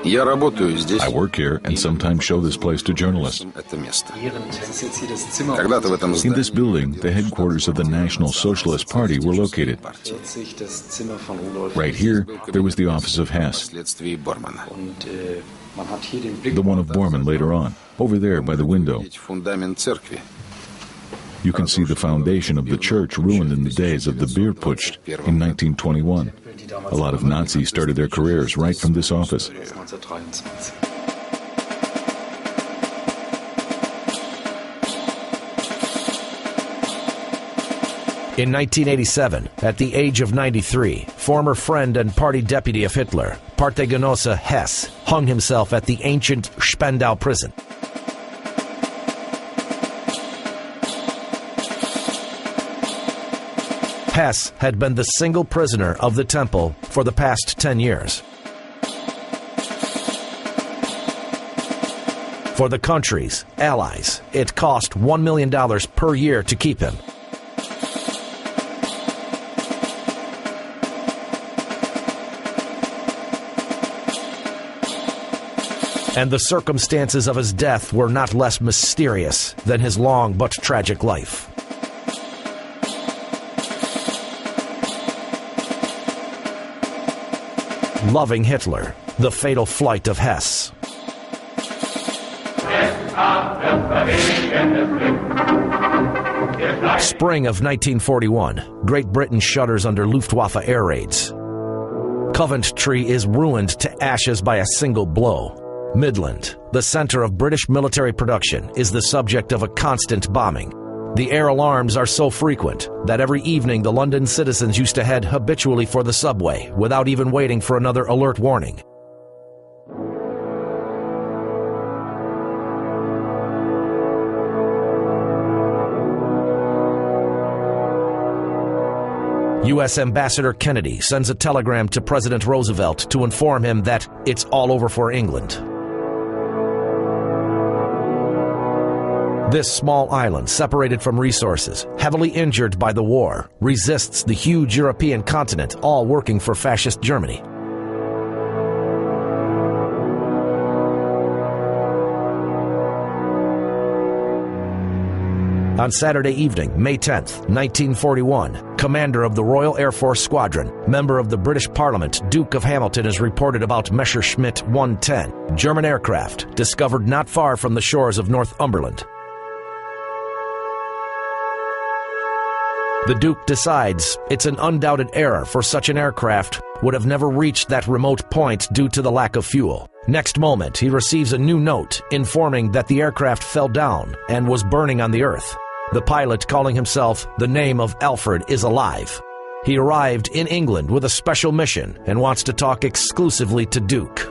Я работаю здесь. I work here and sometimes show this place to journalists. Это место. Когда-то в этом In this building, the headquarters of the National Socialist Party were located. Right here, there was the office of Hess, впоследствии Бормана. the one of Bormann later on, over there by the window. Фундамент церкви. You can see the foundation of the church ruined in the days of the beer putsch in 1921. A lot of Nazis started their careers right from this office. In 1987, at the age of 93, former friend and party deputy of Hitler, Parteigenosse Hess, hung himself at the ancient Spandau prison. Hess had been the single prisoner of the temple for the past 10 years. For the country's allies, it cost $1 million per year to keep him. And the circumstances of his death were not less mysterious than his long but tragic life. Loving Hitler, the fatal flight of Hess. Spring of 1941, Great Britain shudders under Luftwaffe air raids. Coventry is ruined to ashes by a single blow. Midland, the center of British military production, is the subject of a constant bombing. The air alarms are so frequent that every evening the London citizens used to head habitually for the subway without even waiting for another alert warning. U.S. Ambassador Kennedy sends a telegram to President Roosevelt to inform him that it's all over for England. This small island, separated from resources, heavily injured by the war, resists the huge European continent, all working for fascist Germany. On Saturday evening, May 10th, 1941, commander of the Royal Air Force Squadron, member of the British Parliament, Duke of Hamilton, is reported about Messerschmitt 110, German aircraft, discovered not far from the shores of Northumberland. The Duke decides it's an undoubted error, for such an aircraft would have never reached that remote point due to the lack of fuel. Next moment, he receives a new note informing that the aircraft fell down and was burning on the earth. The pilot, calling himself the name of Alfred, is alive. He arrived in England with a special mission and wants to talk exclusively to Duke.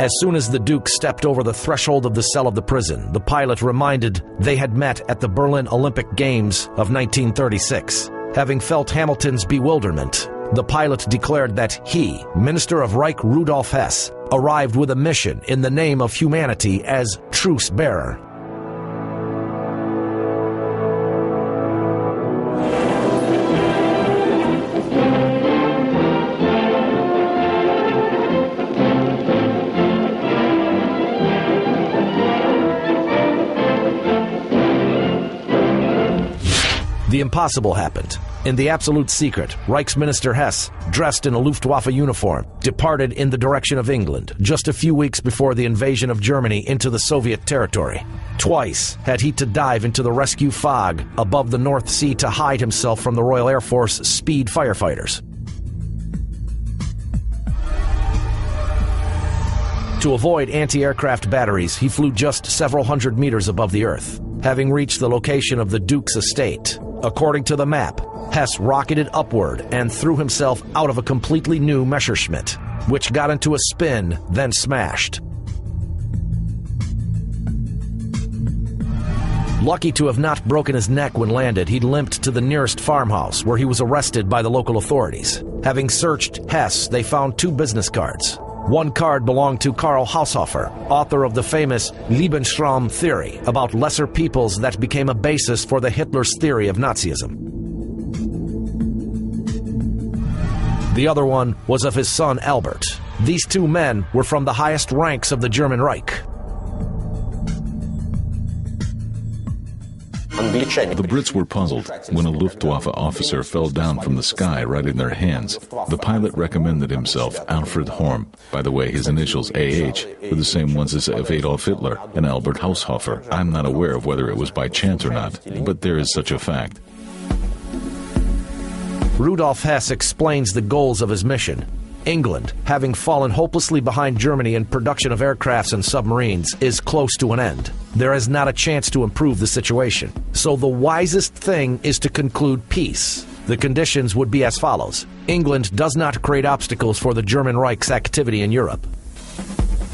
As soon as the Duke stepped over the threshold of the cell of the prison, the pilot reminded they had met at the Berlin Olympic Games of 1936. Having felt Hamilton's bewilderment, the pilot declared that he, Minister of Reich Rudolf Hess, arrived with a mission in the name of humanity as truce bearer. The impossible happened. In the absolute secret, Reichsminister Hess, dressed in a Luftwaffe uniform, departed in the direction of England just a few weeks before the invasion of Germany into the Soviet territory. Twice had he to dive into the rescue fog above the North Sea to hide himself from the Royal Air Force Speed firefighters. To avoid anti-aircraft batteries, he flew just several hundred meters above the earth. Having reached the location of the Duke's estate, according to the map, Hess rocketed upward and threw himself out of a completely new Messerschmitt, which got into a spin, then smashed. Lucky to have not broken his neck when landed, he limped to the nearest farmhouse, where he was arrested by the local authorities. Having searched Hess, they found 2 business cards. One card belonged to Karl Haushofer, author of the famous Lebensraum theory about lesser peoples that became a basis for the Hitler's theory of Nazism. The other one was of his son Albert. These two men were from the highest ranks of the German Reich. The Brits were puzzled when a Luftwaffe officer fell down from the sky right in their hands. The pilot recommended himself Alfred Horm. By the way, his initials AH were the same ones as of Adolf Hitler and Albert Haushofer. I'm not aware of whether it was by chance or not, but there is such a fact. Rudolf Hess explains the goals of his mission. England, having fallen hopelessly behind Germany in production of aircrafts and submarines, is close to an end. There is not a chance to improve the situation. So the wisest thing is to conclude peace. The conditions would be as follows. England does not create obstacles for the German Reich's activity in Europe.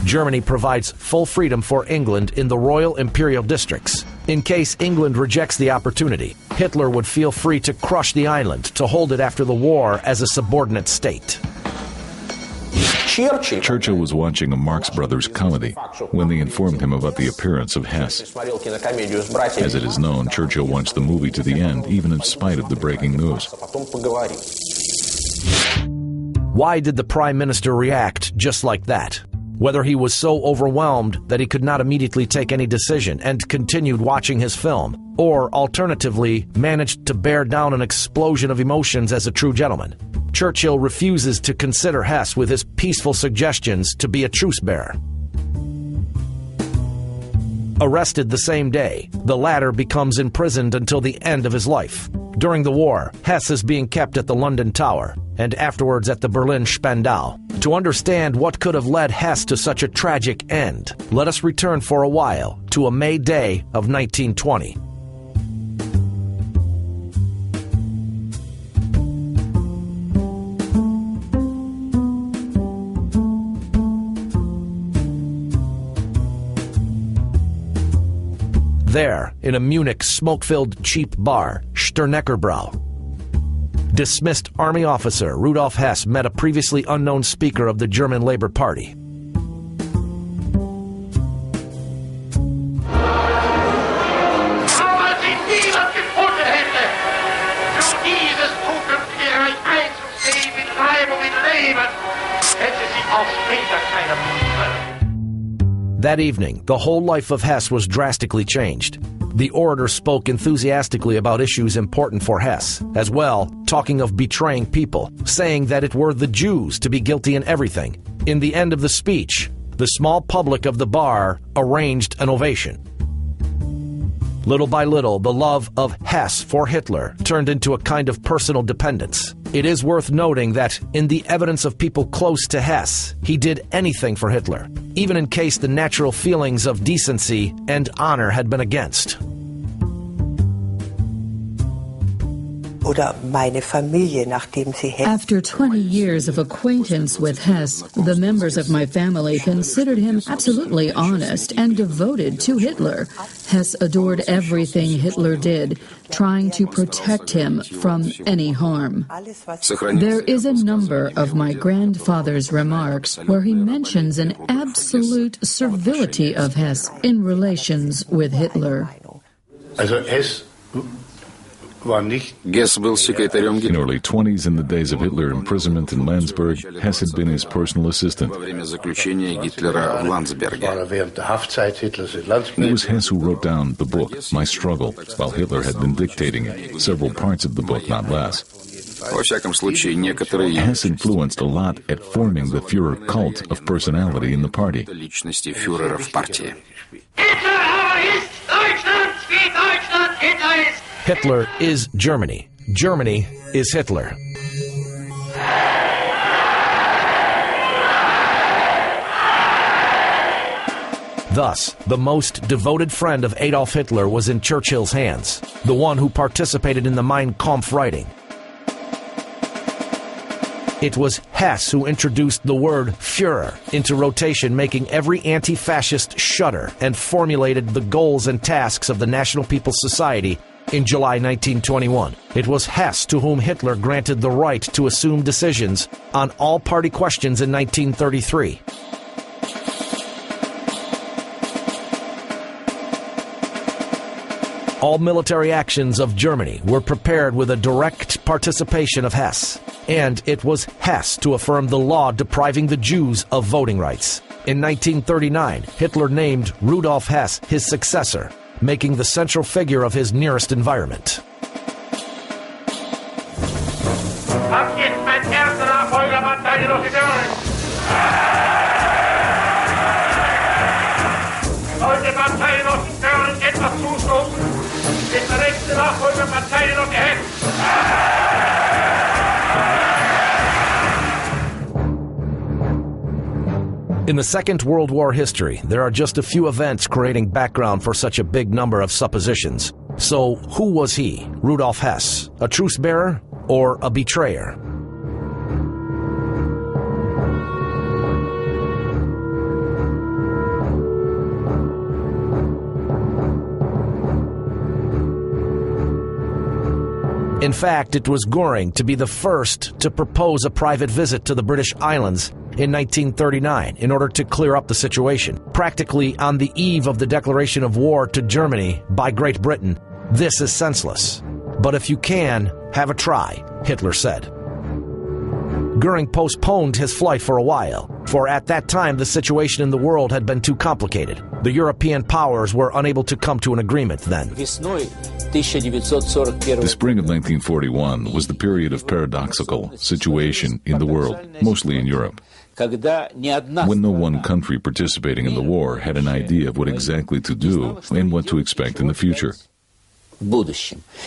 Germany provides full freedom for England in the Royal Imperial Districts. In case England rejects the opportunity, Hitler would feel free to crush the island, to hold it after the war as a subordinate state. Churchill was watching a Marx Brothers comedy when they informed him about the appearance of Hess. As it is known, Churchill watched the movie to the end, even in spite of the breaking news. Why did the Prime Minister react just like that? Whether he was so overwhelmed that he could not immediately take any decision and continued watching his film, or alternatively managed to bear down an explosion of emotions as a true gentleman. Churchill refuses to consider Hess with his peaceful suggestions to be a truce bearer. Arrested the same day, the latter becomes imprisoned until the end of his life. During the war, Hess is being kept at the London Tower, and afterwards at the Berlin Spandau. To understand what could have led Hess to such a tragic end, let us return for a while to a May day of 1920. There, in a Munich smoke-filled cheap bar, Sterneckerbrau, dismissed army officer Rudolf Hess met a previously unknown speaker of the German Labor Party. That evening, the whole life of Hess was drastically changed. The orator spoke enthusiastically about issues important for Hess, as well, talking of betraying people, saying that it were the Jews to be guilty in everything. In the end of the speech, the small public of the bar arranged an ovation. Little by little, the love of Hess for Hitler turned into a kind of personal dependence. It is worth noting that, in the evidence of people close to Hess, he did anything for Hitler, even in case the natural feelings of decency and honor had been against. After 20 years of acquaintance with Hess, the members of my family considered him absolutely honest and devoted to Hitler. Hess adored everything Hitler did, trying to protect him from any harm. There is a number of my grandfather's remarks where he mentions an absolute servility of Hess in relations with Hitler. In early 20s, in the days of Hitler imprisonment in Landsberg, Hess had been his personal assistant. It was Hess who wrote down the book, My Struggle, while Hitler had been dictating it, several parts of the book, not less. Hess influenced a lot at forming the Führer cult of personality in the party. Hitler is Germany. Germany is Hitler. Thus, the most devoted friend of Adolf Hitler was in Churchill's hands, the one who participated in the Mein Kampf writing. It was Hess who introduced the word Führer into rotation, making every anti-fascist shudder, and formulated the goals and tasks of the National People's Society in July 1921. It was Hess to whom Hitler granted the right to assume decisions on all party questions in 1933. All military actions of Germany were prepared with a direct participation of Hess. and it was Hess to affirm the law depriving the Jews of voting rights. In 1939, Hitler named Rudolf Hess his successor, making the central figure of his nearest environment. In the Second World War history, there are just a few events creating background for such a big number of suppositions. So, who was he, Rudolf Hess? A truce bearer or a betrayer? In fact, it was Göring to be the first to propose a private visit to the British Islands in 1939 in order to clear up the situation. Practically on the eve of the declaration of war to Germany by Great Britain, this is senseless. But if you can, have a try, Hitler said. Göring postponed his flight for a while, for at that time the situation in the world had been too complicated. The European powers were unable to come to an agreement then. The spring of 1941 was the period of paradoxical situation in the world, mostly in Europe, when no one country participating in the war had an idea of what exactly to do and what to expect in the future. No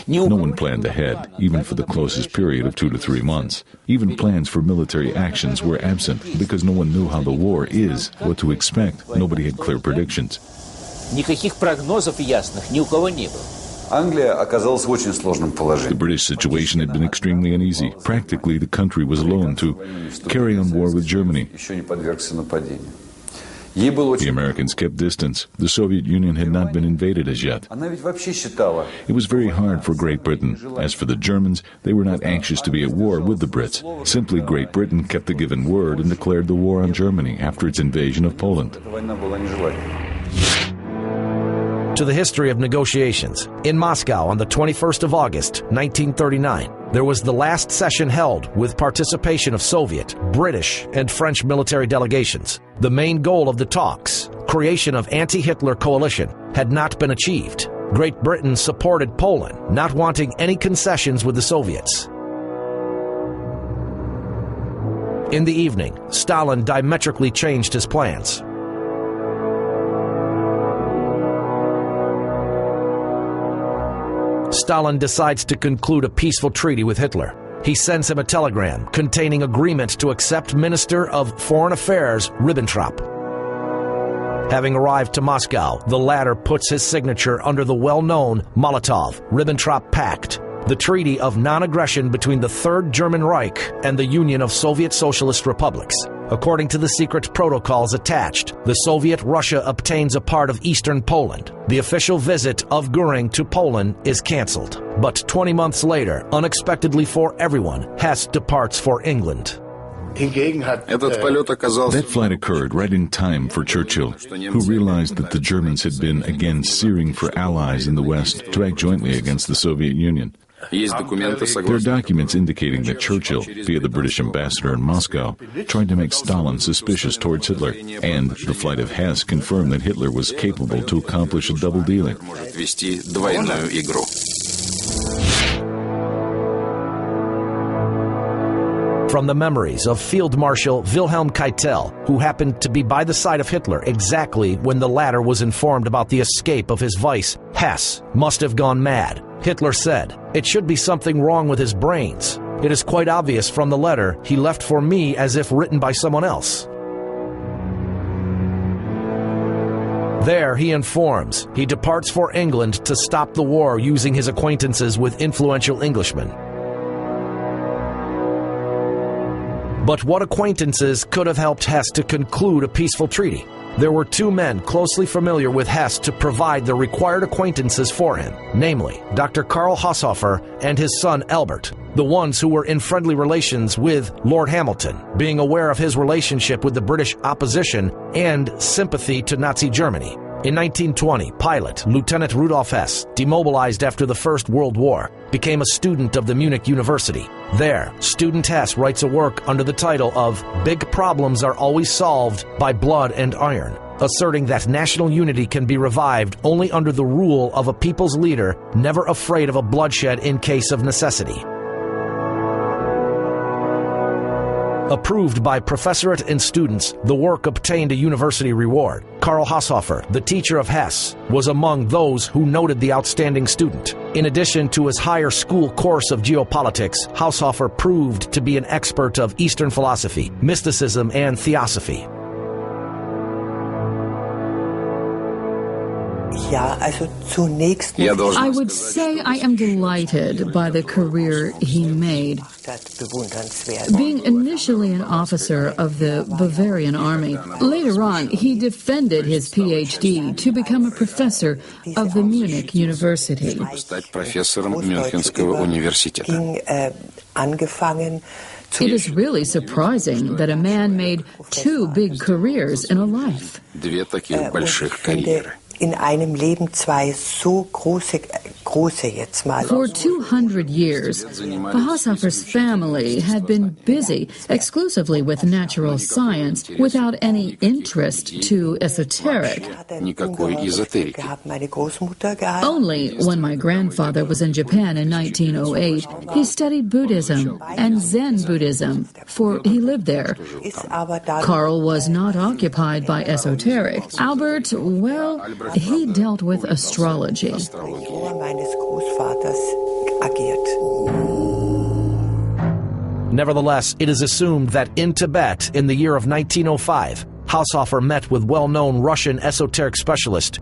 one planned ahead, even for the closest period of 2 to 3 months. Even plans for military actions were absent because no one knew how the war is, what to expect. Nobody had clear predictions. The British situation had been extremely uneasy. Practically, the country was alone to carry on war with Germany. The Americans kept distance. The Soviet Union had not been invaded as yet. It was very hard for Great Britain. As for the Germans, they were not anxious to be at war with the Brits. Simply, Great Britain kept the given word and declared the war on Germany after its invasion of Poland. To the history of negotiations. In Moscow on the 21st of August, 1939, there was the last session held with participation of Soviet, British, and French military delegations. The main goal of the talks, creation of anti-Hitler coalition, had not been achieved. Great Britain supported Poland, not wanting any concessions with the Soviets. In the evening, Stalin diametrically changed his plans. Stalin decides to conclude a peaceful treaty with Hitler. He sends him a telegram containing agreement to accept Minister of Foreign Affairs Ribbentrop. Having arrived to Moscow, the latter puts his signature under the well-known Molotov-Ribbentrop Pact, the treaty of non-aggression between the Third German Reich and the Union of Soviet Socialist Republics. According to the secret protocols attached, the Soviet Russia obtains a part of eastern Poland. The official visit of Göring to Poland is cancelled. But 20 months later, unexpectedly for everyone, Hess departs for England. That flight occurred right in time for Churchill, who realized that the Germans had been again searing for allies in the West to act jointly against the Soviet Union. There are documents indicating that Churchill, via the British ambassador in Moscow, tried to make Stalin suspicious towards Hitler, and the flight of Hess confirmed that Hitler was capable to accomplish a double dealing. From the memories of Field Marshal Wilhelm Keitel, who happened to be by the side of Hitler exactly when the latter was informed about the escape of his vice, Hess must have gone mad. Hitler said, "It should be something wrong with his brains. It is quite obvious from the letter he left for me as if written by someone else." There he informs he departs for England to stop the war using his acquaintances with influential Englishmen. But what acquaintances could have helped Hess to conclude a peaceful treaty? There were two men closely familiar with Hess to provide the required acquaintances for him, namely Dr. Karl Haushofer and his son Albert, the ones who were in friendly relations with Lord Hamilton, being aware of his relationship with the British opposition and sympathy to Nazi Germany. In 1920, pilot Lieutenant Rudolf Hess, demobilized after the First World War, became a student of the Munich University. There, student Hess writes a work under the title of "Big Problems Are Always Solved by Blood and Iron," asserting that national unity can be revived only under the rule of a people's leader, never afraid of a bloodshed in case of necessity. Approved by professorate and students, the work obtained a university reward. Karl Haushofer, the teacher of Hess, was among those who noted the outstanding student. In addition to his higher school course of geopolitics, Haushofer proved to be an expert of Eastern philosophy, mysticism, and theosophy. I would say I am delighted by the career he made. Being initially an officer of the Bavarian army, later on he defended his PhD to become a professor of the Munich University. Стать профессором Мюнхенского университета. It is really surprising that a man made two big careers in a life. Две таких больших карьеры. For 200 years, the Haushofer's family had been busy exclusively with natural science without any interest to esoteric. Никакой эзотерики. Only when my grandfather was in Japan in 1908, he studied Buddhism and Zen Buddhism, for he lived there. Karl was not occupied by esoteric. Albert, well, he dealt with astrology. Nevertheless, it is assumed that in Tibet, in the year of 1905, Haushofer met with well-known Russian esoteric specialist